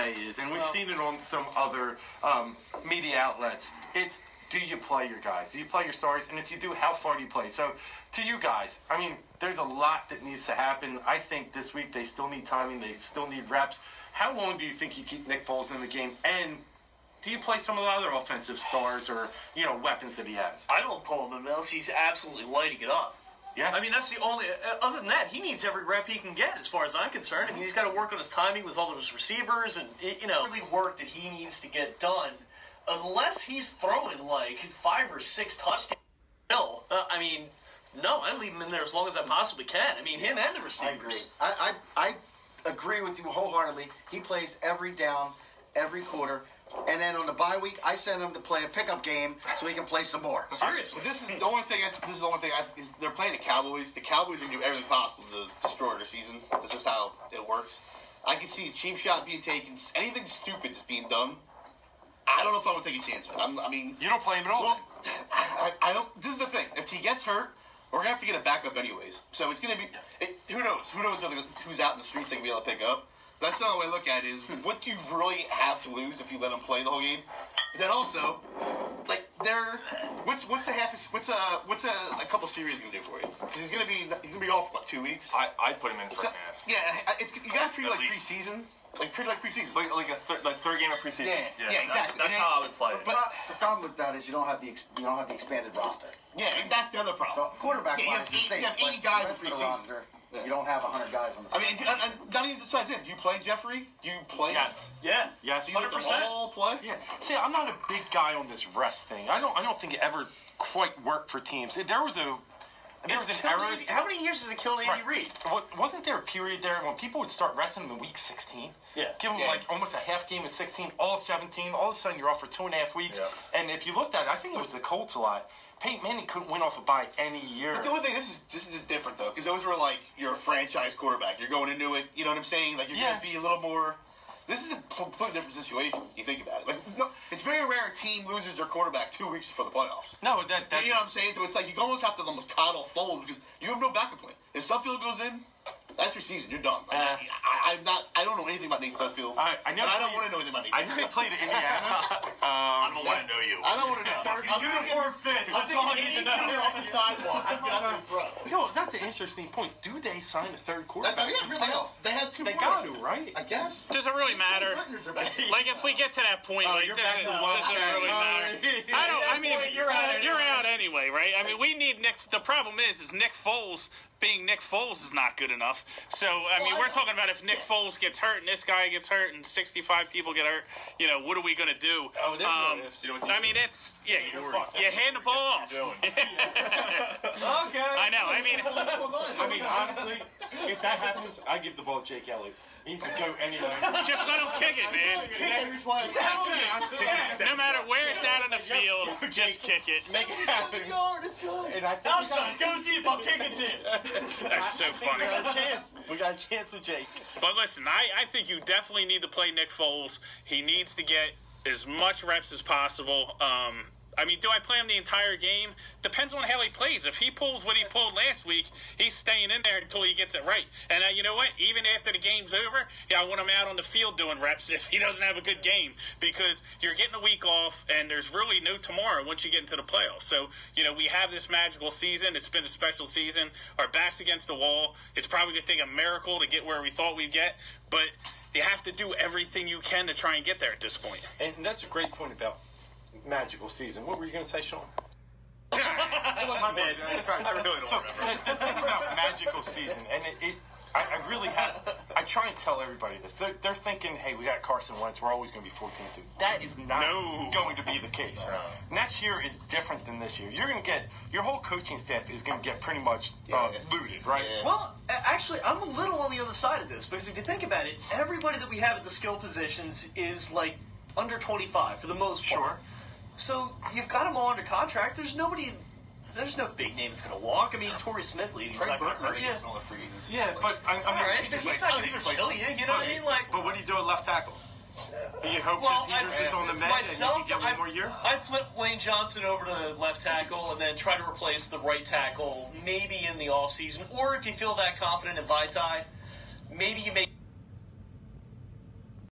today is, and we've seen it on some other media outlets, it's, do you play your guys? Do you play your stars? And if you do, how far do you play? So, to you guys, I mean, there's a lot that needs to happen. I think this week they still need timing. They still need reps. How long do you think you keep Nick Foles in the game? And do you play some of the other offensive stars or, weapons that he has? I don't pull him unless he's absolutely lighting it up. Yeah. I mean, that's the only... other than that, he needs every rep he can get, as far as I'm concerned. I mean, he's got to work on his timing with all those receivers and, really work that he needs to get done. Unless he's throwing, 5 or 6 touchdowns. I mean, no, I leave him in there as long as I possibly can. I mean, him and the receivers. I agree with you wholeheartedly. He plays every down, every quarter. And then on the bye week, I send him to play a pickup game so he can play some more. Seriously. This is the only thing. They're playing the Cowboys. The Cowboys are going to do everything possible to destroy their season. That's just how it works. I can see a cheap shot being taken. Anything stupid is being done. I don't know if I would take a chance with him. I mean, you don't play him at all. Well, I don't. This is the thing. If he gets hurt, we're gonna have to get a backup anyways. So it's gonna be. Who knows? Who knows who's out in the streets they can be able to pick up? That's the only way I look at it is what do you really have to lose if you let him play the whole game? But then also, what's a couple series gonna do for you? Because he's gonna be off what 2 weeks. I'd put him in for a half. Yeah, you gotta treat it like preseason. Treat it like preseason. Like a third game of preseason. Yeah, exactly. That's how I would play it. But the problem with that is you don't have the expanded roster. Yeah, that's the other problem. So quarterback you have 80 guys in the roster. Yeah. You don't have 100 guys on the side. I mean, not even besides him. Do you play Jeffrey? Do you play? Yes. Yeah. Yes. Do you let them all play? Yeah. See, I'm not a big guy on this rest thing. I don't think it ever quite worked for teams. There was an error. How many years has it killed Andy Reid? Wasn't there a period there when people would start resting him in week 16? Yeah. Give him almost a half game of 16, all 17. All of a sudden you're off for 2.5 weeks. Yeah. And if you looked at it, I think it was the Colts a lot. Peyton Manning couldn't win off a bye any year. But the only thing, this is just different though, because those were you're a franchise quarterback. You're going into it. You know what I'm saying? You're going to be a little more. This is a completely different situation. You think about it. No, it's very rare a team loses their quarterback 2 weeks before the playoffs. No, you know what I'm saying? So it's you almost have to almost coddle Foles because you have no backup plan. If Sudfeld goes in, that's your season. You're done. I don't know anything about Nate Sudfeld. I don't want to know anything about Nate. I know he played at Indiana. I don't want to know you. I don't want to know. Uniform fits. That's all I need to know. Off the sidewalk. That's an interesting point. Do they sign a third quarterback? That really helps. They have two. They got to, right? I guess. Does it really matter? If we get to that point, does it really matter? You're out anyway, right? I mean, we need Nick. The problem is Nick Foles. Being Nick Foles is not good enough. So, we're talking about if Nick Foles gets hurt and this guy gets hurt and 65 people get hurt, what are we going to do? Oh, there's no ifs. You hand the ball off. Okay. I know. Honestly, if that happens, I give the ball to Jake Elliott. He's the GOAT anyway. Just let him kick it, man. No matter where it's at on the field, just kick it. Make it happen. And I think go deep. I'll kick it in. That's so funny. We got a chance with Jake. But listen, I think you definitely need to play Nick Foles. He needs to get as much reps as possible. Do I play him the entire game? Depends on how he plays. If he pulls what he pulled last week, he's staying in there until he gets it right. And you know what? Even after the game's over, I want him out on the field doing reps if he doesn't have a good game. Because you're getting a week off, and there's really no tomorrow once you get into the playoffs. So, we have this magical season. It's been a special season. Our back's against the wall. It's probably going to take a miracle to get where we thought we'd get. But you have to do everything you can to try and get there at this point. And that's a great point about magical season. What were you going to say, Sean? My bad. I really don't remember. The thing about magical season, and I really I try and tell everybody this. They're thinking, hey, we got Carson Wentz. We're always going to be 14-2. That is not going to be the case. No. Next year is different than this year. You're going to get, your whole coaching staff is going to get pretty much looted, right? Yeah. Well, actually, I'm a little on the other side of this because if you think about it, everybody that we have at the skill positions is under 25 for the most part. Sure. So you've got them all under contract. There's no big name that's going to walk. Torrey Smith leading. Trey Burton is on the free agents. Yeah, but he's not going to kill you. You know what I mean? But what do you do at left tackle? You hope that Peters is on the mend and you can get one more year? I flip Lane Johnson over to left tackle and then try to replace the right tackle maybe in the offseason. Or if you feel that confident in Vitae, maybe you make